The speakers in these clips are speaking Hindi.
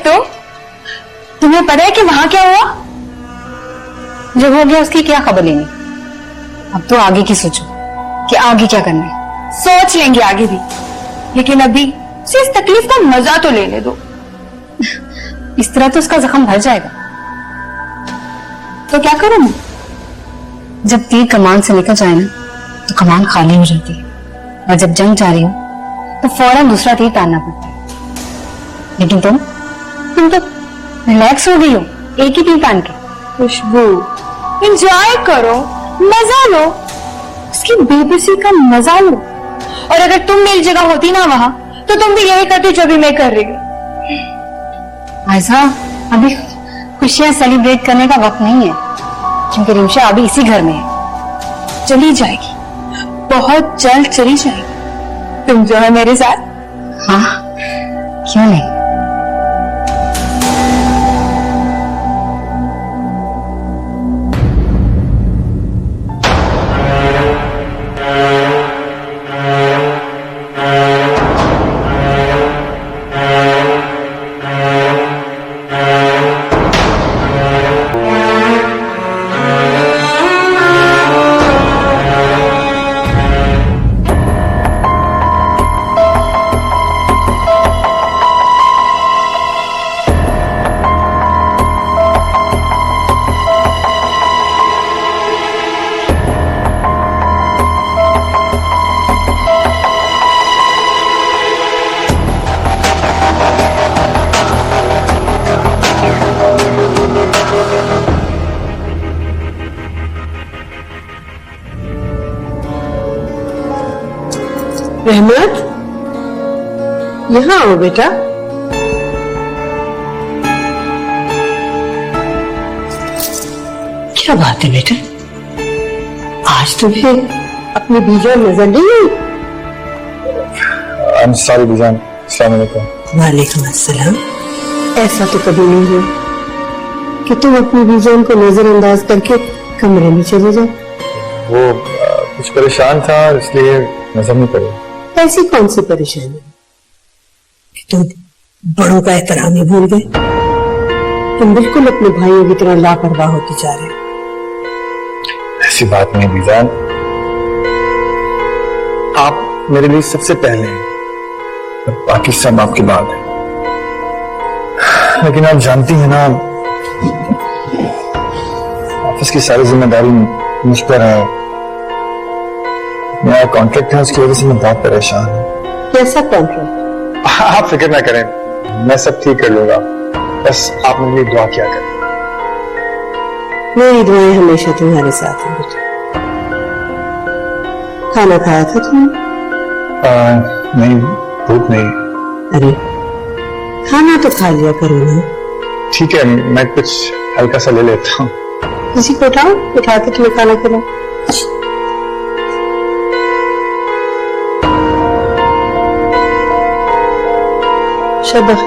तुम्हें पता है कि वहां क्या हुआ? जो हो गया उसकी क्या खबर लेनी। अब तो आगे की सोचो कि आगे क्या करना है। सोच लेंगे आगे भी, लेकिन अभी उसे इस तकलीफ का मजा तो लेने दो। इस तरह तो उसका जख्म भर जाएगा। तो क्या करूं मैं? जब तीर कमान से निकल जाए ना तो कमान खाली हो जाती है, और जब जंग जारी हो तो फौरन दूसरा तीर तानना पड़ता है। लेकिन तुम तो रिलैक्स हो गई हो एक ही तीर तान के। खुशबू, एंजॉय करो, मजा लो, उसकी बेबसी का मजा लो। और अगर तुम मेरी जगह होती ना वहां, तो तुम भी यही करती जो अभी मैं कर रही हूँ। ऐसा अभी खुशियां सेलिब्रेट करने का वक्त नहीं है, क्योंकि रिमशा अभी इसी घर में है। चली जाएगी, बहुत जल्द चली जाएगी। तुम जो है मेरे साथ। हाँ, क्यों नहीं। रहमत, यहाँ आओ बेटा। क्या बात है बेटा, आज तुम्हें अपनी बीजान नजर नहीं आई? सॉरी बीजान। अस्सलाम वालेकुम। वालेकुम अस्सलाम। ऐसा तो कभी नहीं हुआ कि तुम अपनी बीजान को नजरअंदाज करके कमरे में चले जाओ। वो कुछ परेशान था इसलिए नजर नहीं पड़ी। ऐसी कौन सी परेशानी कि तुम बड़ों का एहतराम ही भूल गए? तुम बिल्कुल अपने भाइयों की तरह लापरवाह होते जा रहे हो। ऐसी बात नहीं बीजान, आप मेरे लिए सबसे पहले हैं, बाकी सब आपकी बात है। लेकिन आप जानती हैं ना, ऑफिस की सारी जिम्मेदारी मुझ पर है। मेरा कॉन्ट्रैक्ट है, उसकी वजह से मैं बहुत परेशान हूँ। कैसा कॉन्ट्रैक्ट? आप फिक्र ना करें, मैं सब ठीक कर लूंगा। बस आप मेरे लिए दुआ किया करें। मेरी दुआएं हमेशा तुम्हारे साथ हैं बेटा। खाना खाया था तुमने? नहीं, भूख नहीं। अरे खाना तो खा लिया करो ना। ठीक है, मैं कुछ हल्का सा ले लेता हूँ। किसी को उठाओ, उठा के तुम्हें खाना खिलाओ। शाबाश।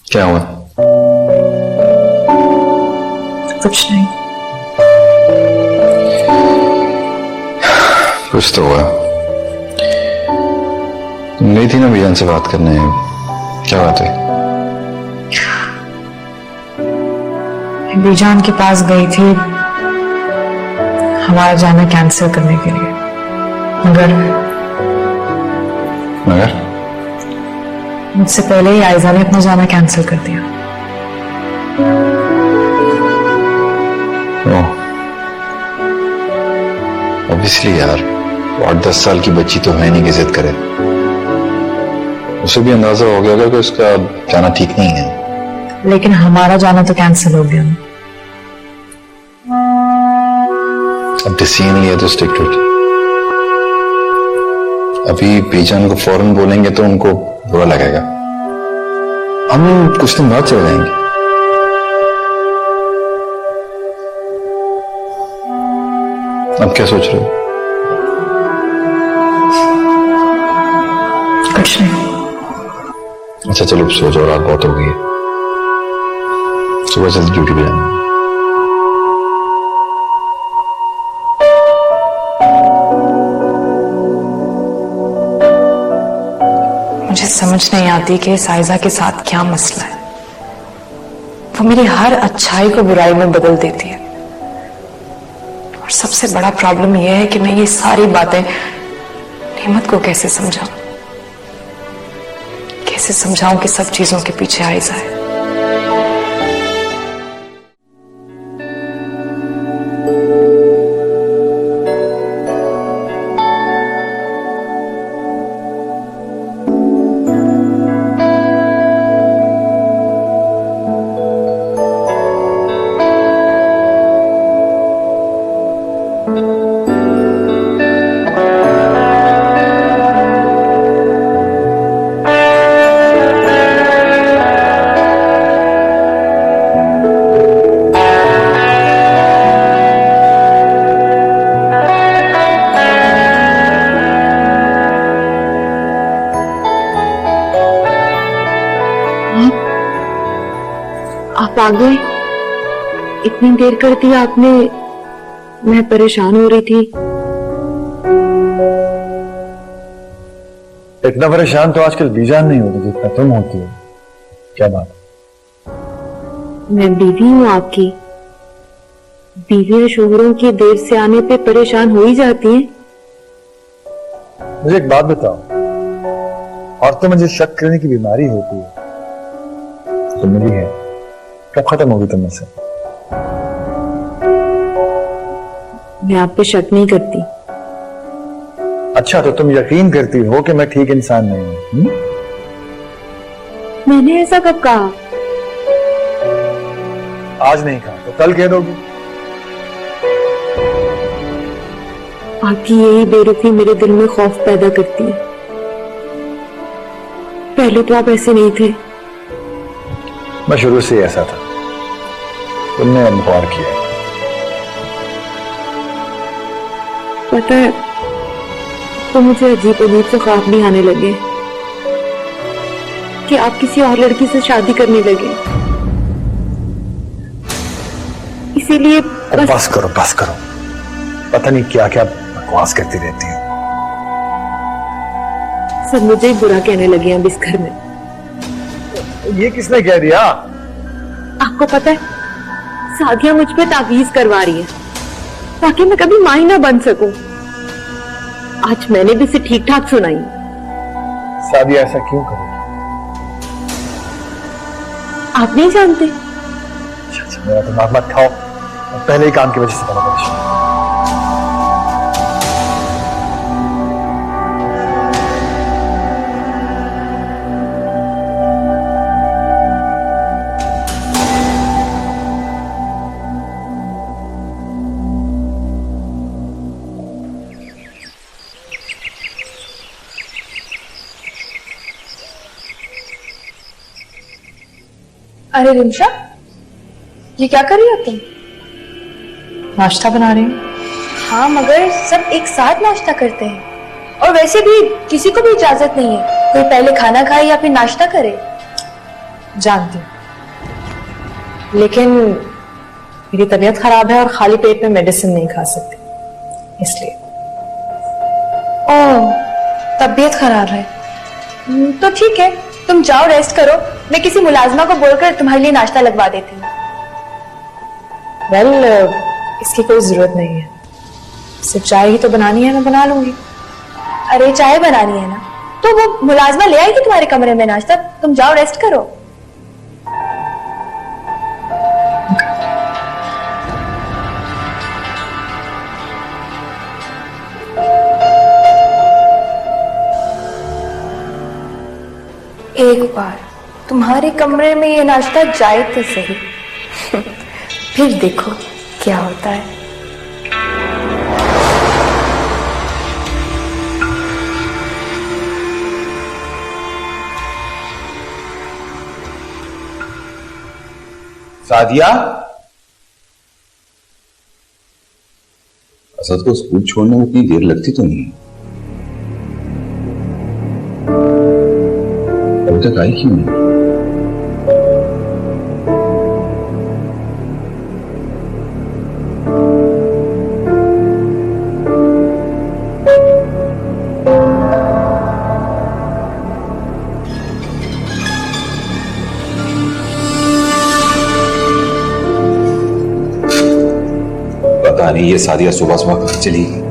क्या हुआ? कुछ नहीं। कुछ तो हुआ। तुम गई थी ना बीजान से बात करने, क्या बात है? बीजान के पास गई थी हमारा जाना कैंसिल करने के लिए, मगर मुझसे पहले ही आयजा ने अपना जाना कैंसिल कर दिया। ऑब्वियसली यार, 8-10 साल की बच्ची तो है नहीं कि जिद करे। उसे भी अंदाजा हो गया होगा कि उसका जाना ठीक नहीं है। लेकिन हमारा जाना तो कैंसिल हो गया ना। अब डिसीजन लिया तो स्टिक टू इट। अभी बीजान को फौरन बोलेंगे तो उनको बुरा लगेगा। हम कुछ दिन बाद चले जाएंगे। अब क्या सोच रहे हो? कुछ नहीं। अच्छा चलो, सो जाओ, रात बहुत हो गई है, सुबह जल्दी ड्यूटी पे जाना। मुझे समझ नहीं आती कि साइजा के साथ क्या मसला है। वो मेरी हर अच्छाई को बुराई में बदल देती है, और सबसे बड़ा प्रॉब्लम यह है कि मैं ये सारी बातें नेमत को कैसे समझाऊं कि सब चीजों के पीछे आइजा है। आप आ गए? इतनी देर कर दी आपने, मैं परेशान हो रही थी। इतना परेशान तो आजकल बीजान नहीं होती जितना तुम होती हो। क्या बात? मैं बीवी हूँ आपकी। बीवियां शोहरों के देर से आने पे परेशान हो ही जाती हैं। मुझे एक बात बताओ, औरतों में जो शक करने की बीमारी होती है तो मेरी है, कब खत्म होगी तुम में से? मैं आप पे शक नहीं करती। अच्छा, तो तुम यकीन करती हो कि मैं ठीक इंसान नहीं हूं? मैंने ऐसा कब कहा? आज नहीं कहा तो कल कह दोगी। आपकी यही बेरुखी मेरे दिल में खौफ पैदा करती है। पहले तो आप ऐसे नहीं थे। मैं शुरू से ऐसा था, तुमने इनकार किया। पता है, तो मुझे अजीब अजीब से ख्वाब भी आने लगे कि आप किसी और लड़की से शादी करने लगे। इसीलिए बस करो, बस करो। पता नहीं क्या क्या बकवास करती रहती हो। सब मुझे ही बुरा कहने लगे हैं अब इस घर में। ये किसने कह दिया? आपको पता है, सादिया मुझ पे तावीज करवा रही है ताकि मैं कभी मां ही ना बन सकूं। आज मैंने भी इसे ठीक ठाक सुनाई। सादिया ऐसा क्यों करे? आप नहीं जानते? अच्छा, मेरा दिमाग मत खाओ। पहले ही काम की वजह से बड़ा परेशान। अरे रिमशा, ये क्या कर रही हो तुम? नाश्ता बना रही हूँ। हाँ, मगर सब एक साथ नाश्ता करते हैं, और वैसे भी किसी को भी इजाजत नहीं है कोई पहले खाना खाए या फिर नाश्ता करे। जानती हूँ, लेकिन मेरी तबीयत खराब है और खाली पेट में मेडिसिन नहीं खा सकती, इसलिए। ओह, तबीयत खराब है तो ठीक है, तुम जाओ रेस्ट करो। मैं किसी मुलाजमा को बोलकर तुम्हारे लिए नाश्ता लगवा देती हूँ। वेल, इसकी कोई जरूरत नहीं है। सिर्फ चाय ही तो बनानी है, मैं बना लूंगी। अरे चाय बनानी है ना, तो वो मुलाजमा ले आएगी तुम्हारे कमरे में नाश्ता। तुम जाओ रेस्ट करो। एक बार तुम्हारे कमरे में ये नाश्ता जाए तो सही फिर देखो क्या होता है। सादिया, असद को स्कूल छोड़ने में इतनी देर लगती तो नहीं, अभी तक आई क्यों नहीं? पता नहीं ये सादिया सुबह सुबह कहाँ चली गई।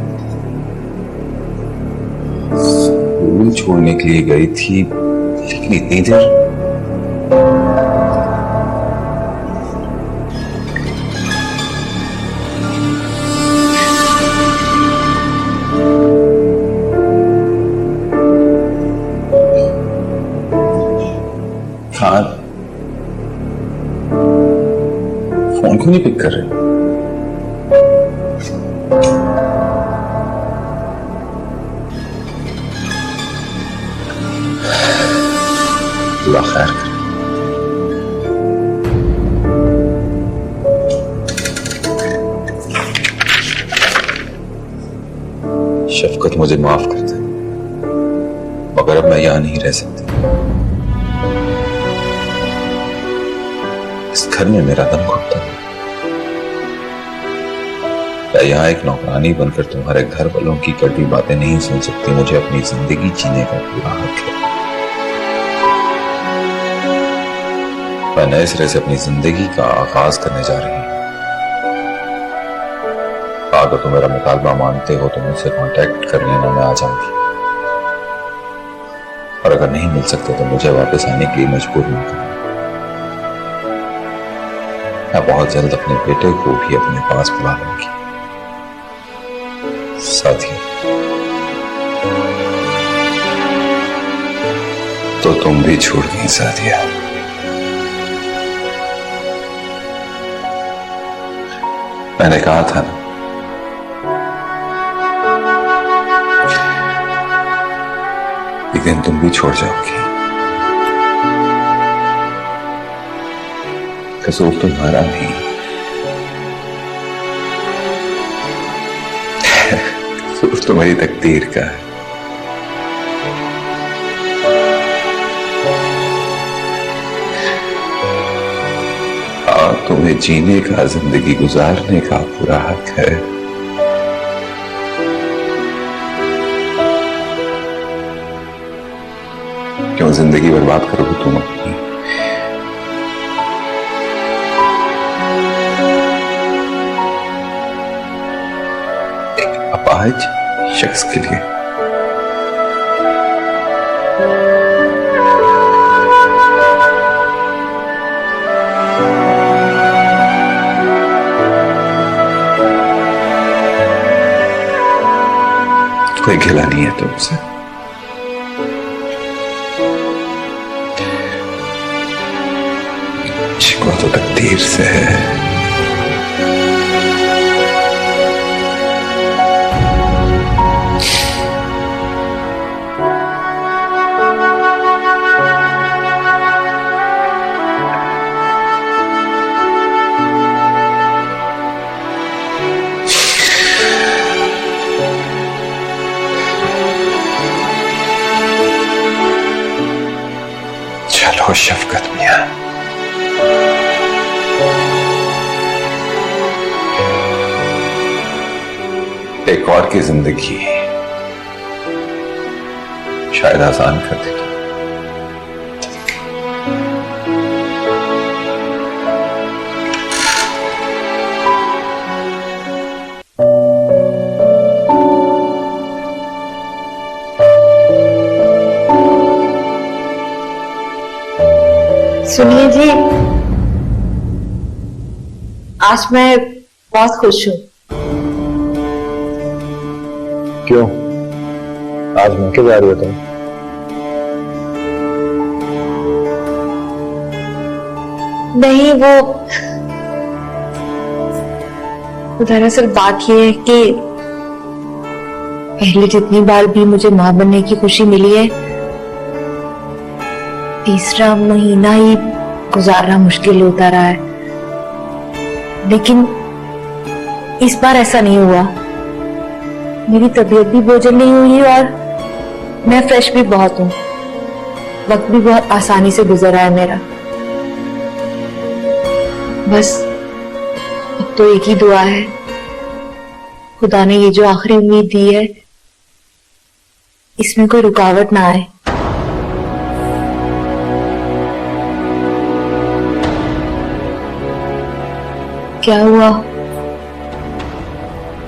स्कूल छोड़ने के लिए गई थी, लेकिन इतनी देर। खान फोन क्यों नहीं पिक कर रहे? अल्लाह खैर करे। शफकत मुझे माफ कर दे, मगर अब मैं यहां नहीं रह सकती। इस घर में मेरा दम घुटता है। मैं यहां एक नौकरानी बनकर तुम्हारे घर वालों की कड़वी बातें नहीं सुन सकती। मुझे अपनी जिंदगी जीने का पूरा हक है। मैं नए सिरे से अपनी जिंदगी का आगाज करने जा रही हूं। अगर तुम मेरा मुतालबा मानते हो तो मुझसे कांटेक्ट कर लेना, मैं आ जाऊंगी। और अगर नहीं मिल सकते तो मुझे वापस आने के लिए मजबूर न करना। मैं बहुत जल्द अपने बेटे को भी अपने पास बुला लूंगी। साथियों, तो तुम भी छूट गई साथिया। मैंने कहा था ना, एक दिन तुम भी छोड़ जाओगी। कसूर तुम्हारा नहीं, कसूर तुम्हारी तकदीर का है। तुम्हें जीने का, जिंदगी गुजारने का पूरा हक है। क्यों जिंदगी बर्बाद करोगे तुम अपनी? एक अपाहिज शख्स के लिए। कोई गिला नहीं है तुमसे। शिकवा तो तकदीर से है। चलो शफकत मियां, एक और की जिंदगी शायद आसान कर देगी। सुनिए जी, आज मैं बहुत खुश हूं। क्यों? आज मैं क्यों जा रही हो तुम? नहीं, वो दरअसल बात यह है कि पहले जितनी बार भी मुझे मां बनने की खुशी मिली है, तीसरा महीना ही गुजारना मुश्किल होता रहा है। लेकिन इस बार ऐसा नहीं हुआ। मेरी तबीयत भी बोझल नहीं हुई और मैं फ्रेश भी बहुत हूं। वक्त भी बहुत आसानी से गुजर रहा है मेरा। बस अब तो एक ही दुआ है, खुदा ने ये जो आखिरी उम्मीद दी है इसमें कोई रुकावट ना आए। क्या हुआ?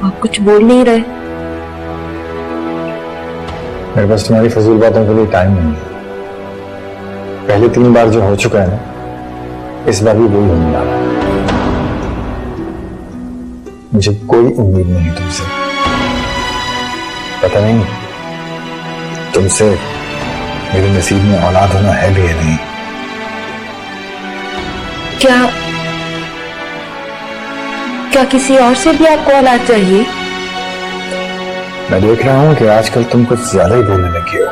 आप कुछ बोल नहीं रहे। मेरे पास तुम्हारी फजूल बातों के लिए टाइम नहीं है। पहले 3 बार जो हो चुका है ना, इस बार भी वही होने वाला है। मुझे कोई उम्मीद नहीं तुमसे। पता नहीं तुमसे मेरे नसीब में औलाद होना है भी या नहीं। क्या किसी और से भी आपको औलाद चाहिए? मैं देख रहा हूं कि आजकल तुम कुछ ज्यादा ही बोलने लगे हो।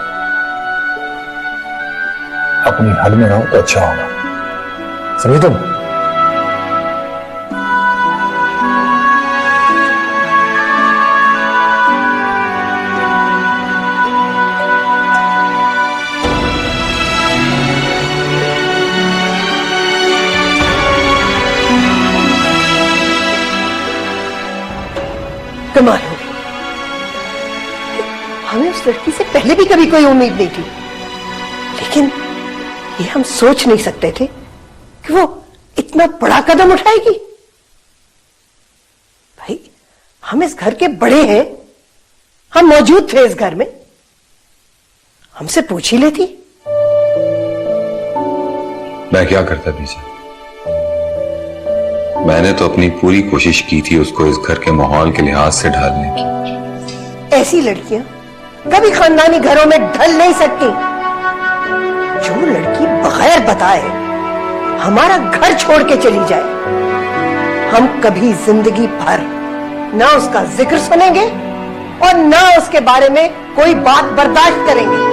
अपनी हद में रहो तो अच्छा होगा, समझे तुम? कमाल हो गई। हमें उस लड़की से पहले भी कभी कोई उम्मीद नहीं थी, लेकिन ये हम सोच नहीं सकते थे कि वो इतना बड़ा कदम उठाएगी। भाई, हम इस घर के बड़े हैं, हम मौजूद थे इस घर में, हमसे पूछ ही लेती। मैं क्या करता पीछे? मैंने तो अपनी पूरी कोशिश की थी उसको इस घर के माहौल के लिहाज से ढालने की। ऐसी लड़कियां कभी खानदानी घरों में ढल नहीं सकती। जो लड़की बगैर बताए हमारा घर छोड़ के चली जाए, हम कभी जिंदगी भर ना उसका जिक्र सुनेंगे और ना उसके बारे में कोई बात बर्दाश्त करेंगे।